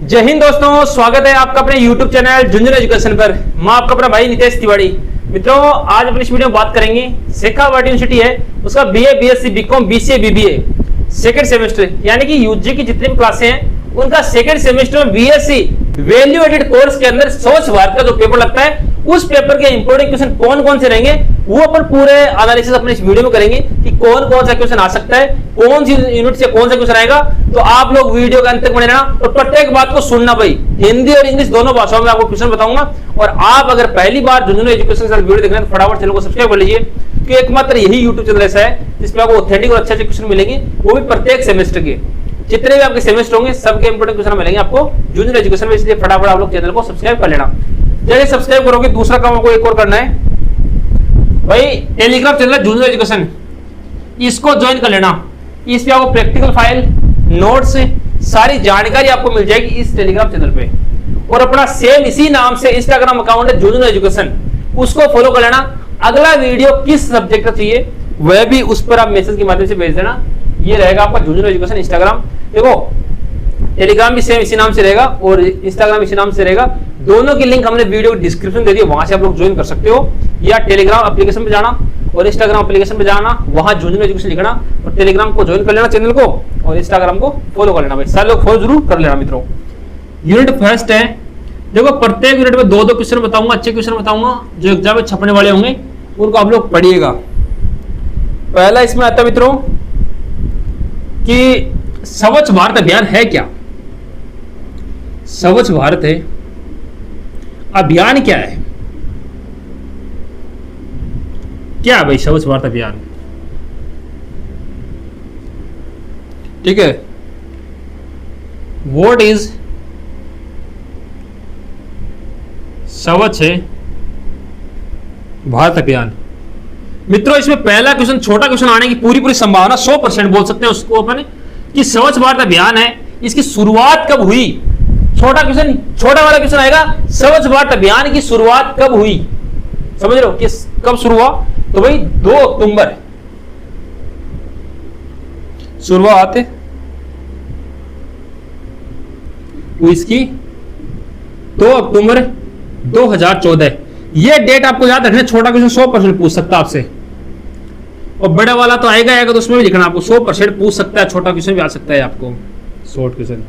जय हिंद दोस्तों, स्वागत है आपका अपने YouTube चैनल झुंझुनू एजुकेशन पर। मैं आपका अपना भाई नितेश तिवारी। मित्रों, आज अपनी इस वीडियो में बात करेंगे शेखावाटी यूनिवर्सिटी है उसका BA, BSc, BCom, BCA, BBA second semester यानी कि यूजी की जितनी भी क्लासें हैं उनका सेकंड सेमेस्टर में बीएससी वैल्यू एडेड कोर्स के अंदर स्वच्छ भारत का जो पेपर लगता है उस पेपर के इंपोर्टेंट क्वेश्चन कौन कौन से रहेंगे वो अपन पूरे एनालिसिस अपने इस वीडियो में करेंगे कि कौन कौन सा क्वेश्चन आ सकता है, कौन सी यूनिट से कौन सा क्वेश्चन आएगा। तो आप लोग वीडियो के अंत तक बने रहना और प्रत्येक बात को सुनना भाई। हिंदी और इंग्लिश दोनों भाषाओं में आपको क्वेश्चन बताऊंगा। और आप अगर पहली बार झुंझुनू एजुकेशन से वीडियो देख रहे हैं तो फटाफट चैनल को सब्सक्राइब कर लीजिए, क्योंकि एकमात्र यही यूट्यूब चैनल ऐसा है जिसमें आपको ऑथेंटिक और अच्छे क्वेश्चन मिलेंगे, वो भी प्रत्येक सेमेस्टर के। जितने भी आपके सेमेस्टर होंगे सबके इंपोर्टेंट क्वेश्चन मिलेंगे आपको झुंझुनू एजुकेशन में, इसलिए फटाफट आप लोग चैनल को सब्सक्राइब कर लेना। जैसे सब्सक्राइब करोगे दूसरा काम आपको एक और करना है भाई, टेलीग्राम चैनल झुंझुनू एजुकेशन, इसको ज्वाइन कर लेना। इस पे आपको प्रैक्टिकल फाइल, नोट्स, सारी जानकारी आपको मिल जाएगी इस टेलीग्राम चैनल पे। और अपना सेम इसी नाम से इंस्टाग्राम अकाउंट है झुंझुनू एजुकेशन, उसको फॉलो कर लेना। अगला वीडियो किस सब्जेक्ट का चाहिए वह भी उस पर आप मैसेज के माध्यम से भेज देना। ये रहेगा आपका झुंझुनू एजुकेशन इंस्टाग्राम। देखो, टेलीग्राम भी सेम इसी नाम से रहेगा और इंस्टाग्राम इसी नाम से रहेगा। दोनों की लिंक हमने वीडियो डिस्क्रिप्शन दे दी है, वहां से आप लोग ज्वाइन कर सकते हो। या टेलीग्राम एप्लीकेशन पे जाना और इंस्टाग्राम एप्लीकेशन पे जाना, वहां झुंझुनू एजुकेशन लिखना और टेलीग्राम को ज्वाइन कर लेना चैनल को, और इंस्टाग्राम को फॉलो कर लेना भाई। सारे लोग फॉलो जरूर कर लेना मित्रों। यूनिट फर्स्ट है, देखो प्रत्येक यूनिट में दो दो क्वेश्चन बताऊंगा, अच्छे क्वेश्चन बताऊंगा जो एग्जाम में छपने वाले होंगे, उनको आप लोग पढ़िएगा। पहला इसमें आता है मित्रों कि स्वच्छ भारत अभियान है क्या। स्वच्छ भारत है अभियान क्या है, क्या है भाई स्वच्छ भारत अभियान। ठीक है, व्हाट इज स्वच्छ भारत अभियान। मित्रों, इसमें पहला क्वेश्चन छोटा क्वेश्चन आने की पूरी संभावना 100% बोल सकते हैं उसको अपन कि स्वच्छ भारत अभियान है, इसकी शुरुआत कब हुई। छोटा क्वेश्चन, छोटा वाला क्वेश्चन आएगा, स्वच्छ भारत अभियान की शुरुआत कब हुई। समझ रहे हो कि कब शुरू हुआ, तो भाई 2 अक्टूबर शुरुआत हुई इसकी, 2 अक्टूबर 2014। ये डेट आपको याद रखना। छोटा क्वेश्चन 100% पूछ सकता है आपसे, और बड़ा वाला तो आएगा तो उसमें भी लिखना आपको 100% पूछ सकता है। छोटा क्वेश्चन भी आ सकता है आपको, शॉर्ट क्वेश्चन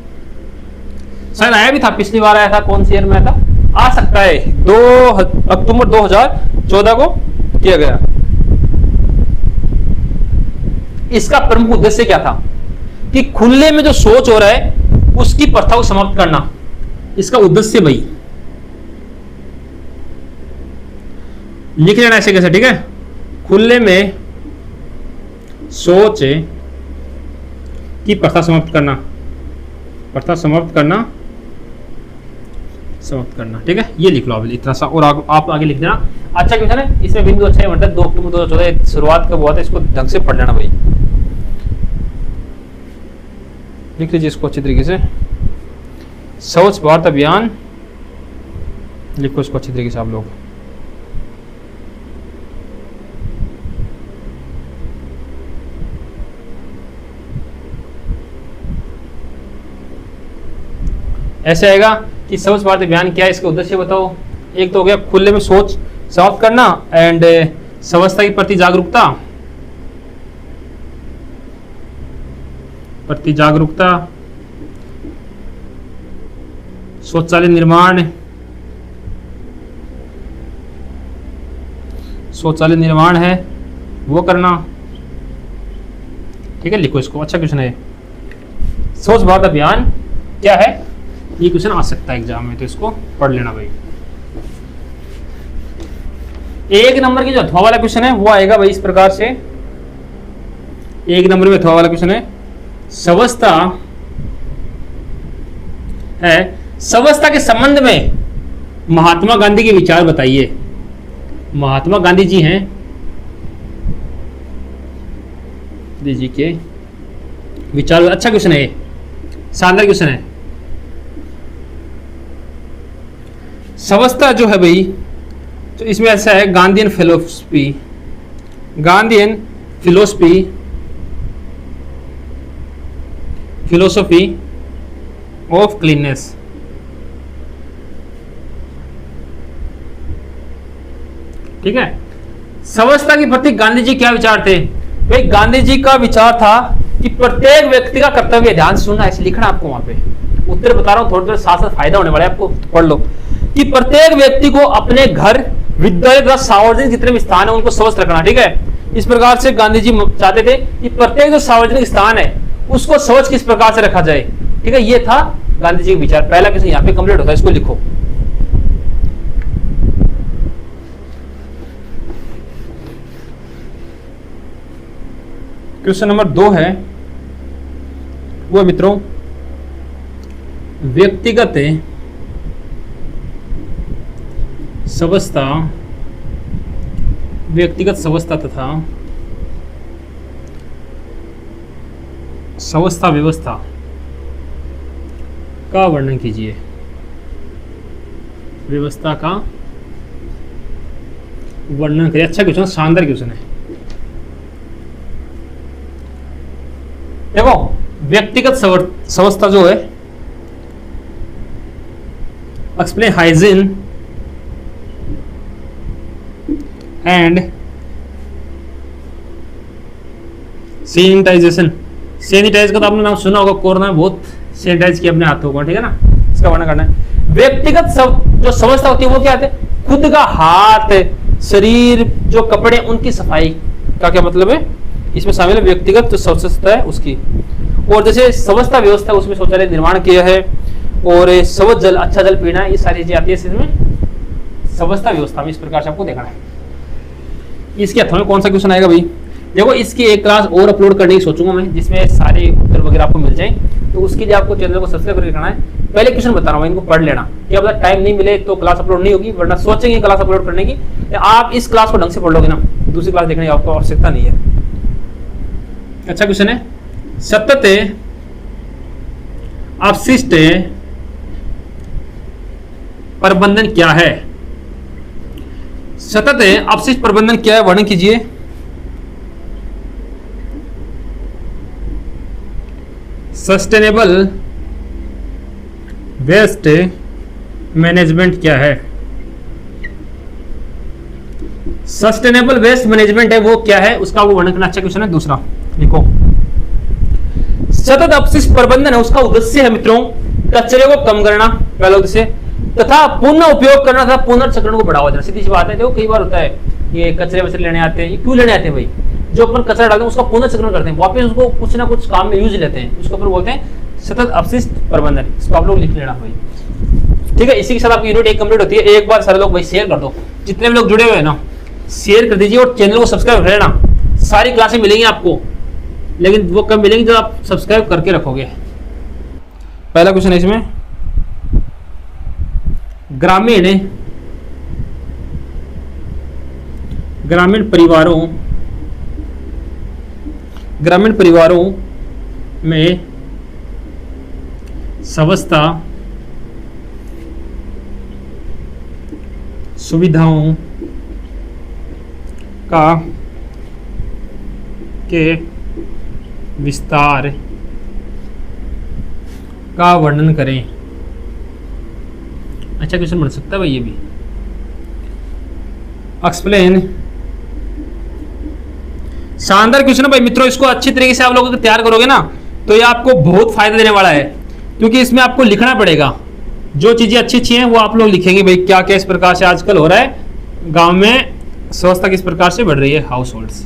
शायद आया भी था, पिछली बार आया था, कौन सी ईयर में आया था, आ सकता है 2 अक्टूबर 2014 को किया गया। इसका प्रमुख उद्देश्य क्या था कि खुले में जो शौच हो रहा है उसकी प्रथा को समाप्त करना, इसका उद्देश्य भाई लिख लेना ऐसे कैसे। ठीक है, खुले में शौच की प्रथा समाप्त करना, प्रथा समाप्त करना, समाप्त करना। ठीक है, ये लिख लो आप इतना सा, और आप आगे लिख देना। अच्छा क्वेश्चन है, इसमें बिंदु अच्छा है, मतलब 2 अक्टूबर 2014 शुरुआत कब हुआ था, इसको ढंग से पढ़ लेना भाई। लिख लीजिए इसको अच्छी तरीके से, स्वच्छ भारत अभियान लिखो इसको अच्छी तरीके से आप लोग। ऐसे आएगा कि स्वच्छ भारत अभियान क्या है, इसका उद्देश्य बताओ। एक तो हो गया खुले में शौच समाप्त करना एंड स्वच्छता के प्रति जागरूकता, प्रति जागरूकता, शौचालय निर्माण, शौचालय निर्माण है वो करना। ठीक है, लिखो इसको, अच्छा क्वेश्चन है। स्वच्छ भारत अभियान क्या है, ये क्वेश्चन आ सकता है एग्जाम में, तो इसको पढ़ लेना भाई। 1 नंबर की जो अथवा वाला क्वेश्चन है वो आएगा भाई इस प्रकार से। 1 नंबर में अथवा वाला क्वेश्चन है, स्वच्छता है, स्वच्छता के संबंध में महात्मा गांधी के विचार बताइए। महात्मा गांधी जी हैं, जी के विचार। अच्छा क्वेश्चन है, शानदार क्वेश्चन है। स्वच्छता जो है भाई, तो इसमें ऐसा है Gandhian philosophy, Gandhian philosophy of cleanness, ठीक है। समवस्थता के प्रति गांधी जी क्या विचार थे? भाई गांधी जी का विचार था कि प्रत्येक व्यक्ति का कर्तव्य, ध्यान से सुनना, ऐसे लिखना आपको वहां पे, उत्तर बता रहा हूं, थोड़ी देर साथ साथ फायदा होने वाला है आपको, तो पढ़ लो कि प्रत्येक व्यक्ति को अपने घर, विद्यालय तथा सार्वजनिक जितने भी स्थान है उनको स्वस्थ रखना। ठीक है, इस प्रकार से गांधी जी चाहते थे कि प्रत्येक जो सार्वजनिक स्थान है उसको स्वच्छ किस प्रकार से रखा जाए। ठीक है, ये था गांधी जी का विचार। पहला क्वेश्चन यहाँ पे कंप्लीट होता है, इसको लिखो। क्वेश्चन नंबर 2 है वो मित्रों, व्यक्तिगत स्वच्छता, व्यक्तिगत स्वच्छता तथा स्वच्छता व्यवस्था का वर्णन कीजिए। व्यवस्था का वर्णन करिए। अच्छा क्वेश्चन, शानदार क्वेश्चन है। देखो, व्यक्तिगत स्वच्छता जो है, explain hygiene and sanitization. Sanitize का तो आपने नाम सुना होगा, कोरोना में बहुत सैनिटाइज किया अपने हाथों को, ठीक है ना, इसका वर्णन करना है। व्यक्तिगत जो स्वच्छता होती है वो क्या है? खुद का हाथ, शरीर, जो कपड़े, उनकी सफाई का क्या मतलब है, इसमें शामिल है व्यक्तिगत जो स्वच्छता है उसकी। और जैसे स्वच्छता व्यवस्था, उसमें शौचालय निर्माण किया है और स्वच्छ जल, अच्छा जल पीना है, ये सारी चीजें आती है इसमें स्वच्छता व्यवस्था में। इस प्रकार से आपको देखना है। इसके अर्थों में कौन सा क्वेश्चन आएगा भाई? देखो, इसकी एक क्लास और अपलोड करने की सोचूंगा मैं, जिसमें सारे उत्तर वगैरह आपको मिल जाए। तो उसके लिए आपको चैनल को सब्सक्राइब करके करना है। पहले क्वेश्चन बता रहा हूँ, इनको पढ़ लेना। क्या पता टाइम नहीं मिले तो क्लास अपलोड नहीं होगी, वरना सोचेंगे क्लास अपलोड करने की। आप इस क्लास को ढंग से पढ़ लोगे ना, दूसरी क्लास देखने की आपको आवश्यकता नहीं है। अच्छा क्वेश्चन है, सतत अपशिष्ट प्रबंधन क्या है? सतत अपशिष्ट प्रबंधन क्या है, वर्णन कीजिए। सस्टेनेबल वेस्ट मैनेजमेंट क्या है? सस्टेनेबल वेस्ट मैनेजमेंट है वो क्या है, उसका वो वर्णन करना। अच्छा क्वेश्चन है। दूसरा लिखो, सतत अपशिष्ट प्रबंधन है उसका उद्देश्य है मित्रों कचरे को कम करना, पहला उद्देश्य, तथा पुनः उपयोग करना तथा पुनर्चक्रण को बढ़ावा देना। सीधी सी बात है। देखो, कई बार होता है ये कचरे वचरे लेने आते हैं, ये क्यों लेने आते हैं भाई? जो अपन कचरा डालते हैं उसका पुनर्चक्रण करते हैं, वापस उसको कुछ ना कुछ काम में यूज लेते हैं, उसको अपन बोलते हैं सतत अपशिष्ट प्रबंधन। इसको आप लोग लिख लेना भाई, ठीक है। इसी के साथ आपकी यूनिट 1 कंप्लीट होती है। एक बार सारे लोग भाई शेयर कर दो, जितने भी लोग जुड़े हुए हैं ना शेयर कर दीजिए, और चैनल को सब्सक्राइब कर लेना। सारी क्लासें मिलेंगी आपको, लेकिन वो कब मिलेंगी जब आप सब्सक्राइब करके रखोगे। पहला क्वेश्चन है इसमें, ग्रामीण परिवारों में स्वच्छता सुविधाओं के विस्तार का वर्णन करें। अच्छा क्वेश्चन बन सकता है भाई ये भी। एक्सप्लेन, शानदार क्वेश्चन है भाई मित्रों। इसको अच्छी तरीके से आप लोग तैयार करोगे ना तो ये आपको बहुत फायदा देने वाला है, क्योंकि इसमें आपको लिखना पड़ेगा। जो चीजें अच्छी अच्छी हैं वो आप लोग लिखेंगे भाई, क्या क्या इस प्रकार से आजकल हो रहा है गांव में, स्वच्छता किस प्रकार से बढ़ रही है, हाउस होल्ड्स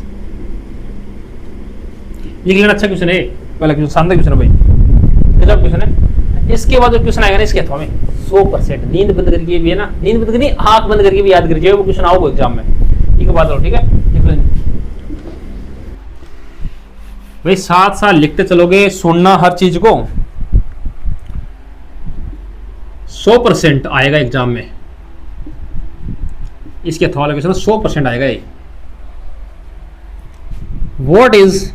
लिख लेना। अच्छा क्वेश्चन है, पहला क्वेश्चन शानदार क्वेश्चन है भाई, गजब क्वेश्चन है। इसके बाद जो क्वेश्चन आएगा ना इसके अथवा में 100% नींद बंद करके भी है ना, नींद बंद करके आंख बंद करके भी याद करिए, वो क्वेश्चन आओगे एग्जाम में, ठीक है। ठीक है भाई, साथ साथ लिखते चलोगे, सुनना हर चीज को, 100% आएगा एग्जाम में। इसके अथवा वाला क्वेश्चन 100% आएगा ये। What is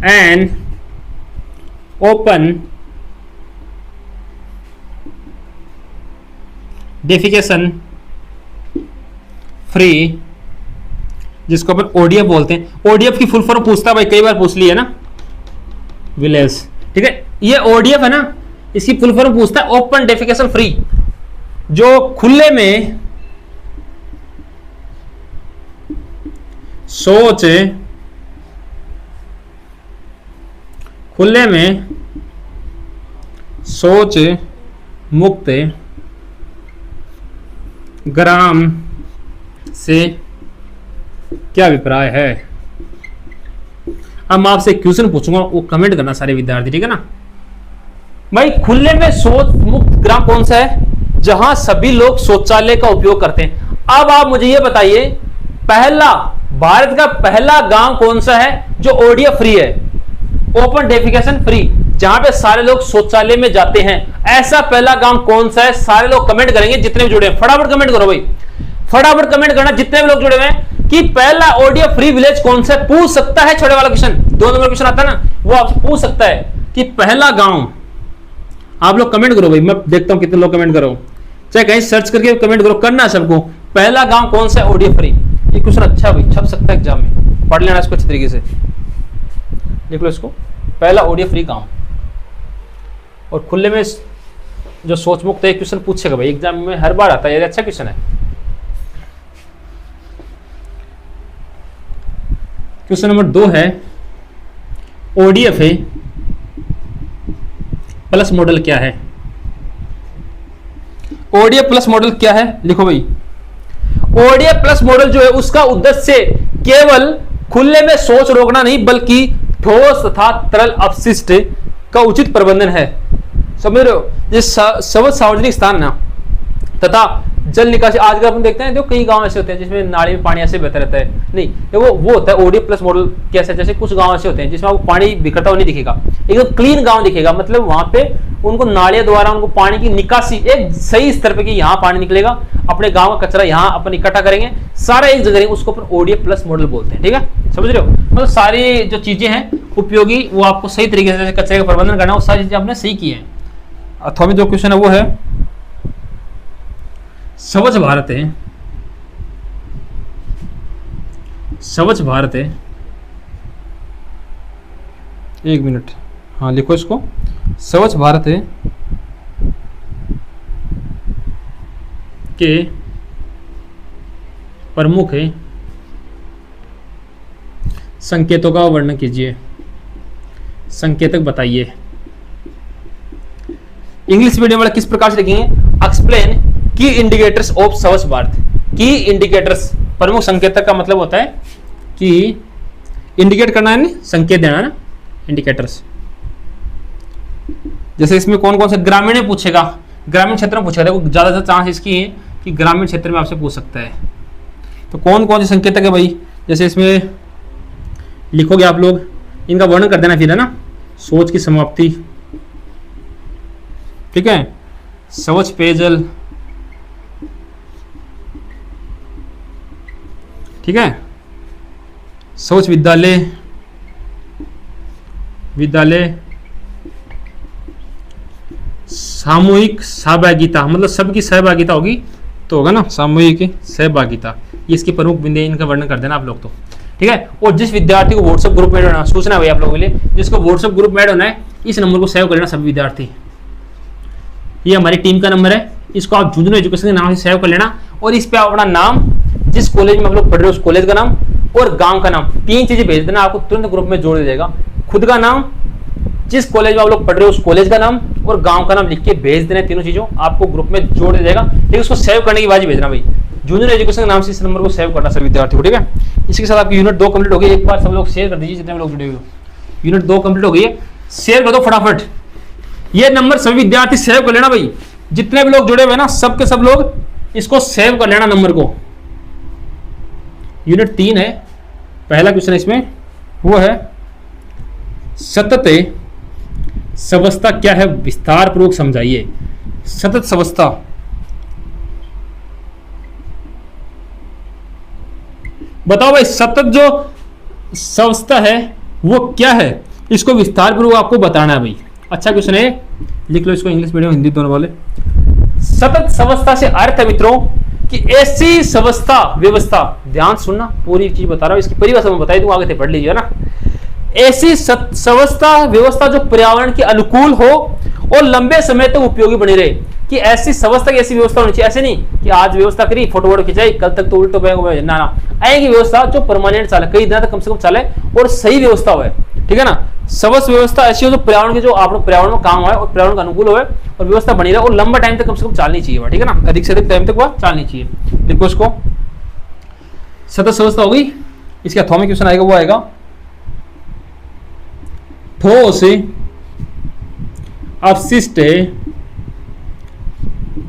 an open defecation free, जिसको अपन ओडीएफ बोलते हैं। ओडीएफ की फुल फॉर्म पूछता है भाई, कई बार पूछ ली है ना, विलेज, ठीक है। ये ओडीएफ है ना, इसकी फुल फॉर्म पूछता है ओपन डेफिकेशन फ्री, जो खुले में सोच खुले में सोच मुक्त ग्राम से क्या अभिप्राय है। अब मैं आपसे क्वेश्चन पूछूंगा, वो कमेंट करना सारे विद्यार्थी, ठीक है ना भाई। खुले में शौच मुक्त ग्राम कौन सा है, जहां सभी लोग शौचालय का उपयोग करते हैं। अब आप मुझे ये बताइए, पहला भारत का पहला गांव कौन सा है जो ओडीएफ फ्री है, ओपन डेफिकेशन फ्री, जहां पे सारे लोग शौचालय में जाते हैं। ऐसा पहला गांव कौन सा है, सारे लोग कमेंट करेंगे जितने भी जुड़े हैं। फटाफट कमेंट करो भाई, फटाफट कमेंट करना जितने भी लोग जुड़े हुए हैं कि पहला ओडीएफ फ्री विलेज कौन सा है। पूछ सकता है छोटे वाला क्वेश्चन, 2 नंबर क्वेश्चन आता है ना, वो आपसे पूछ सकता है कि पहला गांव। आप लोग कमेंट करो भाई, मैं देखता हूं कितने लोग कमेंट करो, चाहे कहीं सर्च करके कमेंट करो, करना सबको। पहला गांव कौन सा है ओडीएफ फ्री, ये क्वेश्चन अच्छा भाई छप सकता है एग्जाम में, पढ़ लेना इसको अच्छे तरीके से, लिख लो इसको। पहला ओडीएफ फ्री गांव और खुले में जो सोच मुक्त है, क्वेश्चन पूछेगा भाई एग्जाम में, हर बार आता है, ये अच्छा क्वेश्चन है। क्वेश्चन नंबर 2 है, ओडीएफ है प्लस मॉडल क्या है। ओडीएफ प्लस मॉडल क्या है, लिखो भाई। ओडीएफ प्लस मॉडल जो है उसका उद्देश्य केवल खुले में शौच रोकना नहीं, बल्कि ठोस तथा तरल अपशिष्ट का उचित प्रबंधन है। समझ रहे हो, ये सब सार्वजनिक स्थान ना तथा जल निकासी। आजकल अपन देखते हैं जो कई गांव ऐसे होते हैं जिसमें नाली में पानी ऐसे बहता रहता है, नहीं तो वो होता है ओडीएफ प्लस मॉडल। कैसे, जैसे कुछ गांव ऐसे होते हैं जिसमें आपको पानी बिखरता हुआ नहीं दिखेगा, एकदम क्लीन गांव दिखेगा, मतलब वहां पे उनको नालियों द्वारा उनको पानी की निकासी एक सही स्तर पे कि यहाँ पानी निकलेगा, अपने गांव का कचरा यहाँ अपन इकट्ठा करेंगे, सारा एक जगह, उसको अपन ओडीएफ प्लस मॉडल बोलते हैं। ठीक है, समझ रहे हो, मतलब सारी जो चीजें हैं उपयोगी, वो आपको सही तरीके से कचरे का प्रबंधन करना, वो सारी चीजें आपने सही की है। अथवा में जो क्वेश्चन है वो है स्वच्छ भारत है, स्वच्छ भारत है, 1 मिनट, हाँ लिखो इसको। स्वच्छ भारत है के प्रमुख है संकेतों का वर्णन कीजिए, संकेतक बताइए। इंग्लिश मीडियम वाला किस प्रकार से लिखेंगे, एक्सप्लेन की इंडिकेटर्स ऑफ स्वच्छ भारत। की इंडिकेटर्स, प्रमुख संकेतक का मतलब होता है कि इंडिकेट करना है, संकेत देना है ना, इंडिकेटर्स। जैसे इसमें कौन कौन से ग्रामीण में पूछेगा, ग्रामीण क्षेत्र में पूछेगा, देखो ज्यादा चांस इसकी है कि ग्रामीण क्षेत्र में आपसे पूछ सकता है। तो कौन कौन से संकेतक है भाई, जैसे इसमें लिखोगे आप लोग, इनका वर्णन कर देना फिर, है ना। सोच की समाप्ति, ठीक है, स्वच्छ पेयजल, ठीक है, स्वच्छ विद्यालय, विद्यालय, सामूहिक सहभागिता, मतलब सबकी सहभागिता होगी तो होगा ना, सामूहिक सहभागिता, ये इसके प्रमुख बिंदु, इनका वर्णन कर देना आप लोग तो, ठीक है। और जिस विद्यार्थी को व्हाट्सएप ग्रुप में ऐड होना, सूचना भाई आप लोगों के लिए, जिसको व्हाट्सएप ग्रुप में ऐड होना है, इस नंबर को सेव कर लेना सभी विद्यार्थी। ये हमारी टीम का नंबर है, इसको आप झुंझुनू एजुकेशन के नाम से सेव कर लेना, और इस पे आप अपना नाम, जिस कॉलेज में आप लोग पढ़ रहे हो उस कॉलेज का नाम और गांव का नाम, 3 चीजें भेज देना, आपको तुरंत ग्रुप में जोड़ दिया जाएगा। खुद का नाम, जिस कॉलेज में आप लोग पढ़ रहे हो उस कॉलेज का नाम और गांव का नाम लिख के भेज देना, तीनों चीजों आपको ग्रुप में जोड़ दिया जाएगा। लेकिन उसको सेव करने की बाजी भेजना भाई, झुंझुनू एजुकेशन के नाम से इस नंबर को सेव करना सभी विद्यार्थी को, ठीक है। इसके साथ आपकी यूनिट 2 कंप्लीट हो गई। एक बार सब लोग शेयर कर दीजिए, जितने भी लोग जुड़े हुए हो, यूनिट 2 कंप्लीट हो गई है, शेयर कर दो फटाफट। ये नंबर सभी विद्यार्थी सेव कर लेना भाई, जितने भी लोग जुड़े हुए ना, सब के सब लोग इसको सेव कर लेना नंबर को। यूनिट 3 है, पहला क्वेश्चन इसमें वो है सतत स्वास्थ्य क्या है, विस्तार पूर्वक समझाइए। सतत स्वास्थ्य, बताओ भाई, सतत जो स्वास्थ्य है वो क्या है, इसको विस्तार पूर्वक आपको बताना है भाई। अच्छा क्वेश्चन है, लिख लो इसको, इंग्लिश मीडियम हिंदी दोनों वाले। सतत स्वास्थ्य से अर्थ है मित्रों कि ऐसी स्वास्थ्य व्यवस्था, ध्यान सुनना, पूरी चीज बता रहा हूं, इसकी परिभाषा मैं बता दूं, आगे से पढ़ लीजिए ना। ऐसी स्वास्थ्य व्यवस्था जो पर्यावरण के अनुकूल हो और लंबे समय तक उपयोगी बनी रहे। कि ऐसी संवस्था की ऐसी व्यवस्था होनी चाहिए, ऐसे नहीं कि आज व्यवस्था करी फोटो वोटो खिंचाई कल तक तो उल्टो बैग ना ना, ऐसी व्यवस्था जो परमानेंट चले, कई दिन तक कम से कम चले और सही व्यवस्था हो, ठीक है ना। समस्त व्यवस्था ऐसी हो जो पर्यावरण की, जो आप पर्यावरण में काम है और पर्यावरण का अनुकूल हो और व्यवस्था बनी रहे और लंबा टाइम तक कम से कम चलनी चाहिए, ठीक है ना, अधिक से अधिक टाइम तक वह चलनी चाहिए। देखो इसको सतत व्यवस्था होगी, इसके अथवा में क्वेश्चन आएगा, वो आएगा ठोस अपशिष्ट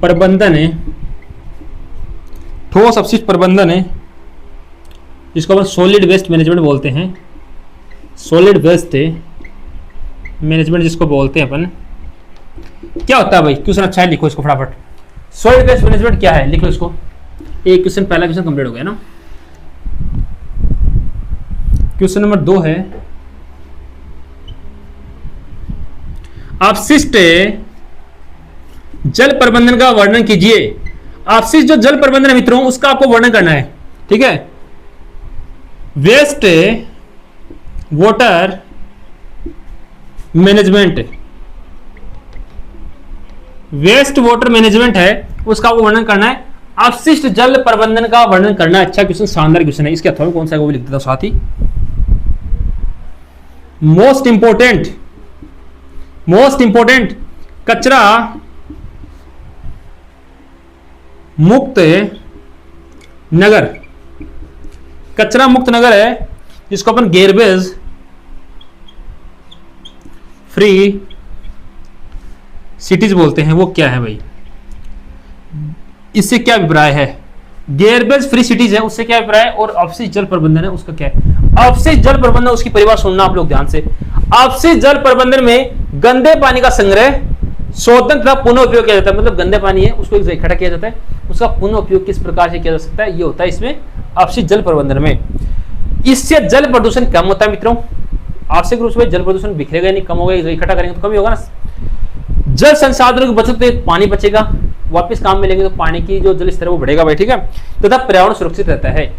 प्रबंधन, ठोस अपशिष्ट प्रबंधन है जिसको अपन सॉलिड वेस्ट मैनेजमेंट बोलते हैं, सॉलिड वेस्ट मैनेजमेंट जिसको बोलते हैं अपन। क्या होता है भाई, क्वेश्चन अच्छा है, लिखो इसको फटाफट। सॉलिड वेस्ट मैनेजमेंट क्या है, लिख लो इसको। एक क्वेश्चन, पहला क्वेश्चन कंप्लीट हो गया ना। क्वेश्चन नंबर 2 है, अपशिष्ट जल प्रबंधन का वर्णन कीजिए। अपशिष्ट जो जल प्रबंधन है मित्रों, उसका आपको वर्णन करना है, ठीक है। Waste water management, waste water management है, उसका आपको वर्णन करना है। अपशिष्ट जल प्रबंधन का वर्णन करना। अच्छा क्वेश्चन, शानदार क्वेश्चन है। इसके अथवा में कौन सा है वो भी लिख देता हूं साथ ही। मोस्ट इंपोर्टेंट कचरा मुक्त नगर, कचरा मुक्त नगर है जिसको अपन गेरबेज फ्री सिटीज बोलते हैं। वो क्या है भाई, इससे क्या अभिप्राय है? गेरबेज फ्री सिटीज है, उससे क्या अभिप्राय है? और अपशिष्ट जल प्रबंधन है, उसका क्या है? अपशिष्ट जल प्रबंधन, उसकी परिभाषा सुनना आप लोग ध्यान से। अपशिष्ट जल प्रबंधन में गंदे पानी का संग्रह, शोधन तथा पुनः उपयोग किया जाता है। मतलब गंदे पानी है उसको इकट्ठा किया जाता है, उसका पुनः उपयोग किस प्रकार से किया जा सकता है, ये होता है इसमें अपशिष्ट जल प्रबंधन में। इससे जल प्रदूषण कम होता है मित्रों। आवश्यक रूप से जल प्रदूषण बिखरेगा नहीं, कम होगा, इकट्ठा करेंगे तो कम ही होगा ना। जल संसाधनों की बचत, तो पानी बचेगा, वापस काम में लेंगे तो पानी की जो जल स्तर है वो बढ़ेगा भाई, ठीक है। तथा पर्यावरण सुरक्षित रहता है।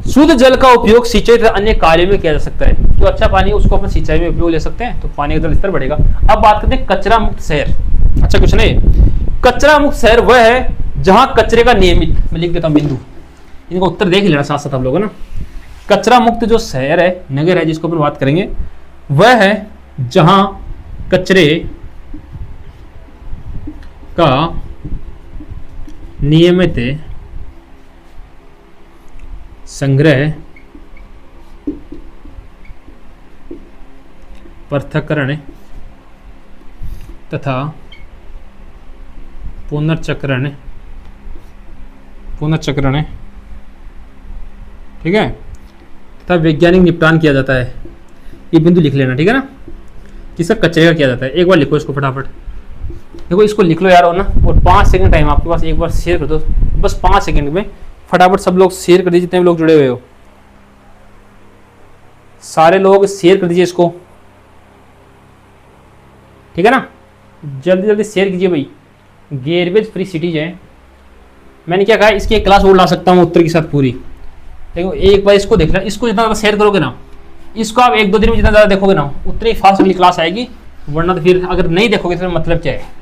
शुद्ध जल का उपयोग सिंचाई तथा अन्य कार्यों में किया जा सकता है। जो अच्छा पानी है उसको अपन सिंचाई में उपयोग ले सकते हैं, तो पानी का जल स्तर बढ़ेगा। अब बात करते हैं कचरा मुक्त शहर। अच्छा क्वेश्चन है, कचरा मुक्त शहर वह है जहां कचरे का नियमित, मैं लिख देता हूं बिंदु, इनका उत्तर देख लेना साथ साथ आप लोग ना। कचरा मुक्त जो शहर है, नगर है जिसको अपन बात करेंगे, वह है जहां कचरे का नियमित संग्रह, पृथक्करण तथा पुनर्चक्रण, ठीक है, तथा वैज्ञानिक निपटान किया जाता है। ये बिंदु लिख लेना, ठीक है ना, किसका, कचरे का किया जाता है। एक बार लिखो इसको फटाफट, देखो इसको लिख लो यार, और ना, और 5 सेकंड टाइम आपके पास, एक बार शेयर कर दो बस 5 सेकंड में फटाफट। सब लोग शेयर कर दीजिए, जितने भी लोग जुड़े हुए हो, सारे लोग शेयर कर दीजिए इसको, ठीक है ना, जल्दी जल्दी शेयर कीजिए भाई। गेरबेज फ्री सिटीज है, मैंने क्या कहा, इसकी एक क्लास और ला सकता हूँ उत्तर के साथ पूरी। देखो एक बार इसको देख लेना, इसको जितना ज़्यादा शेयर करोगे ना, इसको आप 1-2 दिन में जितना ज़्यादा देखोगे ना, उतनी फास्ट अगली क्लास आएगी। वरना तो फिर अगर नहीं देखोगे तो मतलब क्या है।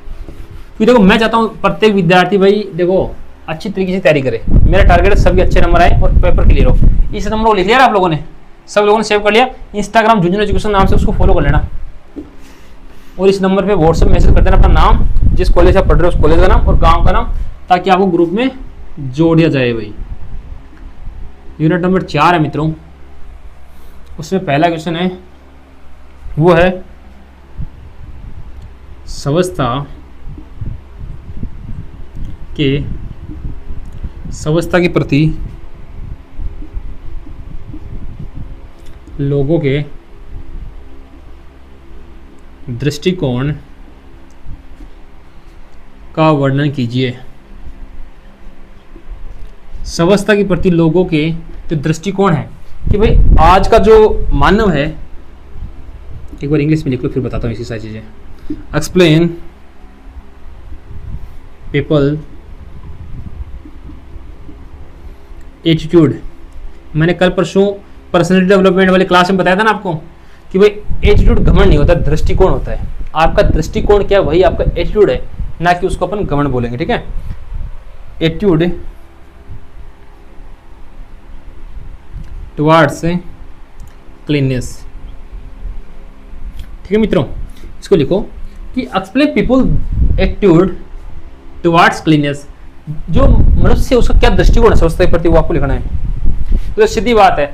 फिर देखो मैं चाहता हूँ प्रत्येक विद्यार्थी भाई देखो अच्छी तरीके से तैयारी करे। मेरा टारगेट है सभी अच्छे नंबर आए और पेपर क्लियर हो। इस नंबर को लिख लिया आप लोगों ने, सब लोगों ने सेव कर लिया। इंस्टाग्राम झुंझुनू एजुकेशन नाम से उसको फॉलो कर लेना, और इस नंबर पे व्हाट्सएप मैसेज कर देना अपना नाम, जिस कॉलेज आप पढ़ रहे हो उस कॉलेज का नाम और गांव का नाम, ताकि आपको ग्रुप में जोड़ दिया जाए भाई। यूनिट नंबर 4 है मित्रों, उसमें पहला क्वेश्चन है, वो है स्वास्थ्य के प्रति लोगों के दृष्टिकोण का वर्णन कीजिए। स्वास्थ्य के प्रति लोगों के जो दृष्टिकोण है कि भाई आज का जो मानव है, एक बार इंग्लिश में लिख लो फिर बताता हूँ इसी सारी चीजें। Explain people attitude. मैंने कल परसों पर्सनैलिटी डेवलपमेंट वाली क्लास में बताया था ना आपको कि भाई एटीट्यूड घमंड नहीं होता, दृष्टिकोण होता है। आपका दृष्टिकोण क्या है, वही आपका एटीट्यूड है, ना कि उसको अपन घमंड बोलेंगे। ठीक है, एटीट्यूड टुवर्ड्स क्लीननेस। ठीक है मित्रों, इसको लिखो कि explain people attitude towards cleanness. जो मनुष्य उसका क्या दृष्टिकोण है स्वच्छता के प्रति, वो आपको लिखना है। तो सीधी बात है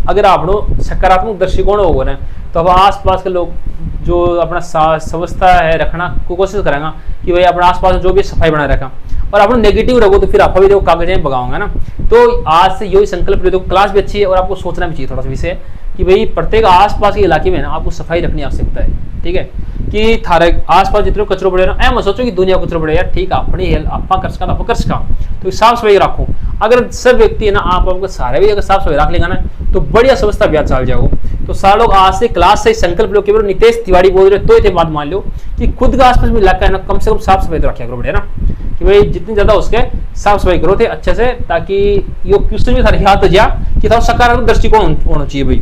अगर आप सकारात्मक दृष्टिकोण होगा ना, तो अब आसपास के लोग जो अपना स्वच्छता है रखना को कोशिश करेंगे कि भाई अपने आसपास जो भी सफाई बनाए रखा। और आप नेगेटिव रहो तो फिर आप भी देखो कागजें भगाओगे ना। तो आज से यही संकल्प ले दो। क्लास भी अच्छी है और आपको सोचना भी चाहिए थोड़ा सा विषय कि भाई प्रत्येक आसपास के इलाके में ना आपको सफाई रखनी आवश्यकता है। ठीक है, कि थारे आसपास जितने कचरो पड़े ना, मत सोचो कि दुनिया कचरो पड़े यार, ठीक है अपनी आपा कर सका कर सका, तो साफ सफाई रखो। अगर सब व्यक्ति है ना आपको सारे भी अगर साफ सफाई रख लेगा ना, तो बढ़िया स्वच्छता अभियान चल जाओ। तो सारे लोग आज से क्लास से संकल्प लो। केवल नितेश तिवारी बोल रहे तो ये बात मान लो कि खुद का आसपास में इलाका है ना, कम से कम साफ सफाई तो रखा करो बढ़िया ना, कि भाई जितनी ज्यादा उसके साफ सफाई करो थे अच्छे से, ताकि यो क्वेश्चन भी सारे याद जा कि था सकारात्मक दृष्टिकोण होना चाहिए भाई,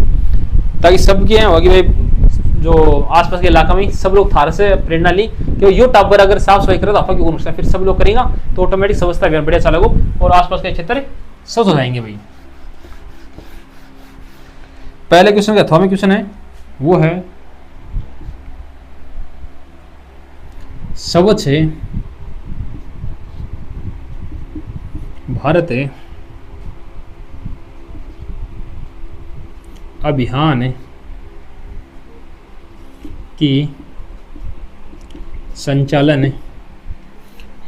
ताकि सबकी है कि भाई जो आसपास के इलाका में सब लोग थारे से प्रेरणा ली कि यो टावर अगर साफ सफाई करे तो आपका क्यों नुकसान, फिर सब लोग करेगा तो ऑटोमेटिक स्वच्छता अभियान बढ़िया चलेगा और आसपास के क्षेत्र स्वच्छ हो जाएंगे भाई। पहले क्वेश्चन का 8वां क्वेश्चन है, वो है स्वच्छ भारत अभियान की संचालन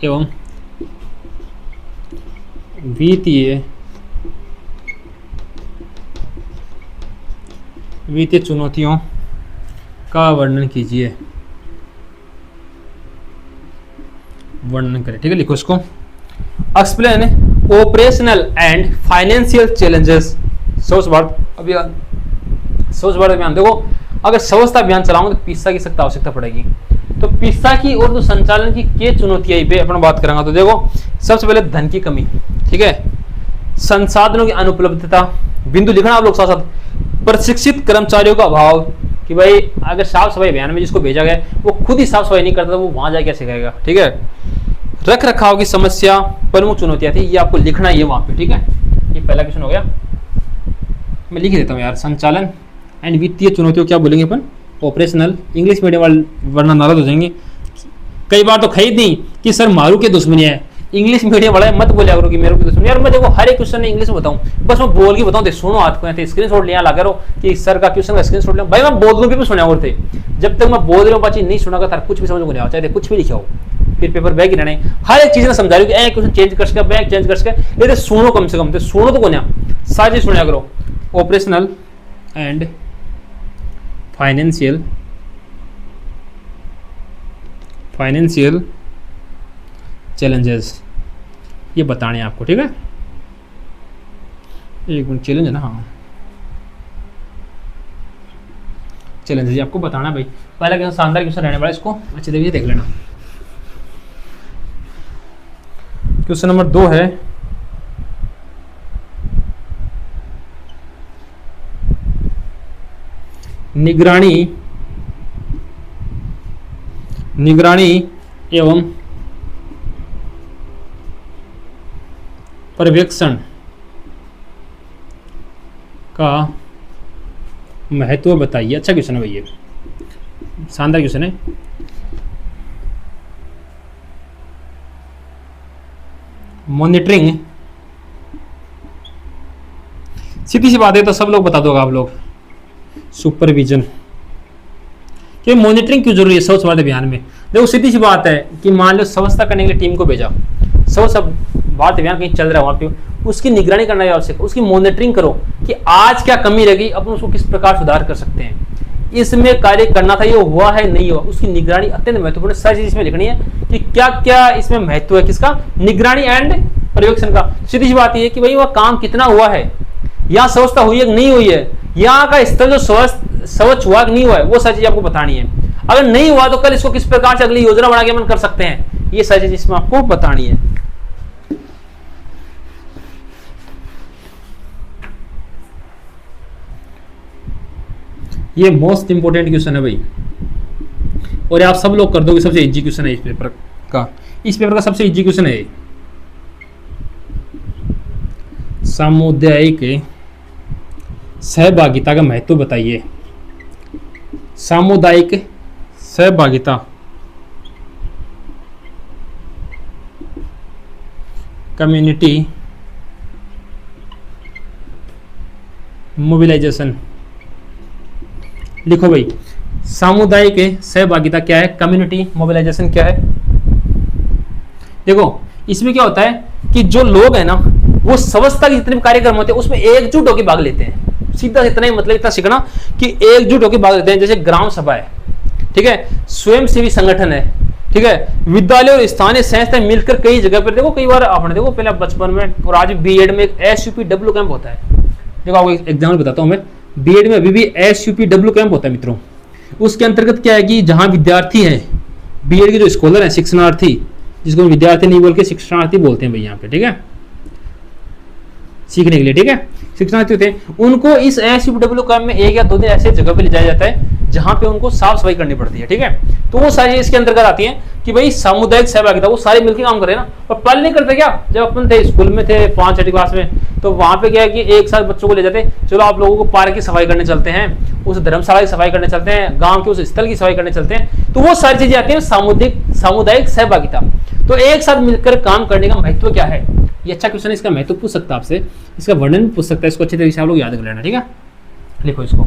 एवं वित्तीय चुनौतियों का वर्णन कीजिए। वर्णन करें। ठीक है, लिखो इसको। Explain operational and financial challenges स्वच्छ भारत अभियान। स्वच्छ भारत अभियान देखो, अगर स्वच्छता अभियान चलाऊंगे तो पिस्सा की सख्त आवश्यकता पड़ेगी। तो पिस्सा की और तो संचालन की क्या चुनौतियां पे अपन बात करेंगे। तो देखो, सबसे पहले धन की कमी, ठीक है, संसाधनों की अनुपलब्धता, बिंदु लिखना आप लोग साथ साथ, प्रशिक्षित कर्मचारियों का अभाव, कि भाई अगर साफ सफाई अभियान में जिसको भेजा गया वो खुद ही साफ सफाई नहीं करता तो वो वहां जाके कैसे करेगा। ठीक है, रख रखाव की समस्या प्रमुख चुनौतियां थी, ये आपको लिखना ही है वहां पे। ठीक है, ये पहला क्वेश्चन हो गया, मैं लिख देता हूँ यार। संचालन एंड वित्तीय चुनौतियों क्या बोलेंगे अपन, ऑपरेशनल। इंग्लिश मीडियम वाले वरना नाराज हो जाएंगे। कई बार तो खरीद नहीं कि सर मारू के दुश्मनी है, इंग्लिश मीडियम वाला मत बोलिया करो कि मेरे को दुश्मनी। यार मैं देखो हर एक क्वेश्चन इंग्लिश में बताऊं, बस मैं बोल के बताऊं, देख सुनो हाथ को स्क्रीन शॉट लिया लगा रहो कि सर का क्वेश्चन का स्क्रीन शॉट लिया। भाई मैं बोल दूं भी सुना और थे, जब तक मैं बोल रहा हूँ बात नहीं सुनागा तार कुछ भी समझ को नहीं आ, चाहे कुछ भी लिखा हो, फिर पेपर बैग ही रहने। हर एक चीज ने समझा रही कि क्वेश्चन चेंज कर सके, बैग चेंज कर सके, ये सुनो कम से कम, तो सुनो तो कोन्या सारी चीज सुना करो। ऑपरेशनल एंड फाइनेंशियल चैलेंजेस ये बताने हैं आपको। ठीक है, एक मिनट, चैलेंज है ना, हाँ चैलेंज ये आपको बताना भाई। पहला क्वेश्चन शानदार क्वेश्चन रहने वाला, इसको अच्छे तरीके से देख लेना। क्वेश्चन नंबर 2 है, निगरानी एवं पर्यवेक्षण का महत्व बताइए। अच्छा क्वेश्चन है भाई, ये शानदार क्वेश्चन है। मॉनिटरिंग, सीधी सी बात है तो सब लोग बता दोगे आप लोग। सुपरविजन, कि मॉनिटरिंग क्यों जरूरी है स्वच्छ भारत अभियान में। देखो सीधी सी बात है कि मान लो स्वच्छता करने के लिए टीम को भेजा, स्वच्छ भारत अभियान कहीं चल रहा है वहां पे, उसकी निगरानी करना आवश्यक, उसकी मॉनिटरिंग करो कि आज क्या कमी रहेगी, अपन उसको किस प्रकार सुधार कर सकते हैं, इसमें कार्य करना था, ये हुआ है नहीं हुआ, उसकी निगरानी अत्यंत महत्वपूर्ण। सारी चीज इसमें लिखनी है कि क्या क्या इसमें महत्व है, किसका, निगरानी एंड पर्यवेक्षण का। सीधी सी बात यह कि भाई वह काम कितना हुआ है, यहाँ स्वच्छता हुई है कि नहीं हुई है, यहाँ का स्थल जो स्वच्छ हुआ नहीं हुआ है, वो सारी चीज आपको बतानी है। अगर नहीं हुआ तो कल इसको किस प्रकार से अगली योजना बना के अपन कर सकते हैं, ये सारी चीज इसमें आपको बतानी है। ये मोस्ट इंपोर्टेंट क्वेश्चन है भाई, और आप सब लोग कर दोगे। सबसे इजी क्वेश्चन है इस पेपर का, इस पेपर का सबसे इजी क्वेश्चन है सामुदायिक सहभागिता का महत्व बताइए। सामुदायिक सहभागिता, कम्युनिटी मोबिलाइजेशन। लिखो भाई, सामुदायिक सहभागिता क्या है, कम्युनिटी मोबिलाइजेशन क्या है। देखो इसमें क्या होता है कि जो लोग हैं ना, वो संस्था के जितने भी कार्यक्रम होते हैं उसमें एकजुट होकर भाग लेते हैं। सीधा इतना ही मतलब, इतना सीखना कि एकजुट होकर भाग लेते हैं। जैसे ग्राम सभा है, ठीक है, स्वयंसेवी संगठन है, ठीक है, विद्यालय और स्थानीय संस्थाएं मिलकर कई जगह पर, देखो कई बार आपने देखो पहले बचपन में और आज बीएड में एक SUPW कैंप होता है। देखो आपको एक एग्जाम्पल बताता हूं मैं, बीएड में अभी भी SUPW कैंप होता है मित्रों। उसके अंतर्गत क्या है कि जहां विद्यार्थी हैं, बीएड के जो स्कॉलर हैं, शिक्षणार्थी, जिसको विद्यार्थी नहीं बोल के शिक्षणार्थी बोलते हैं भाई यहाँ पे, ठीक है, सीखने के लिए, ठीक है, शिक्षणार्थी होते हैं, उनको इस SUPW कैंप में 1 या 2 दिन ऐसे जगह पे ले जाया जाता है जहां पे उनको साफ सफाई करनी पड़ती है, ठीक है। तो वो सारी इसके अंतर्गत आती हैं कि भाई सामुदायिक सहभागिता, वो सारे मिलकर काम करें ना। और पहले नहीं करते क्या, जब अपन थे स्कूल में थे 5-6 क्लास में, तो वहां पे क्या है कि एक साथ बच्चों को ले जाते, चलो आप लोगों को पार्क की सफाई करने चलते हैं, उस धर्मशाला की सफाई करने चलते हैं, गाँव के उस स्थल की सफाई करने चलते हैं। तो वो सारी चीजें आती है सामुदायिक सहभागिता। तो एक साथ मिलकर काम करने का महत्व क्या है, ये अच्छा क्वेश्चन है। इसका महत्व पूछ सकता है आपसे, इसका वर्णन पूछ सकता है, इसको अच्छे तरीके से आप लोग याद कर लेना, ठीक है। लिखो इसको।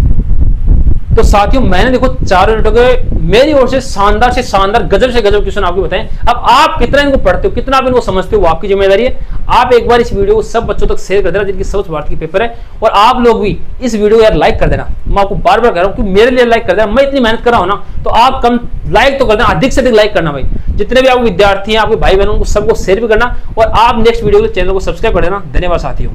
तो साथियों मैंने देखो 4 यूनिटों के मेरी ओर से शानदार गजब से गजब क्वेश्चन आपको बताएं। अब आप कितना इनको पढ़ते हो, कितना आप इनको समझते हो, वो आपकी जिम्मेदारी है। आप एक बार इस वीडियो को सब बच्चों तक शेयर कर देना जिनकी स्वच्छ भारत की पेपर है, और आप लोग भी इस वीडियो को यार लाइक कर देना। मैं आपको बार बार कह रहा हूँ कि मेरे लिए लाइक कर देना, मैं इतनी मेहनत कर रहा हूँ ना, तो आप कम लाइक तो कर देना, अधिक से अधिक लाइक करना भाई। जितने भी आपके विद्यार्थी हैं, आपके भाई बहनों को सबको शेयर भी करना, और आप नेक्स्ट वीडियो के चैनल को सब्सक्राइब कर देना। धन्यवाद साथियों।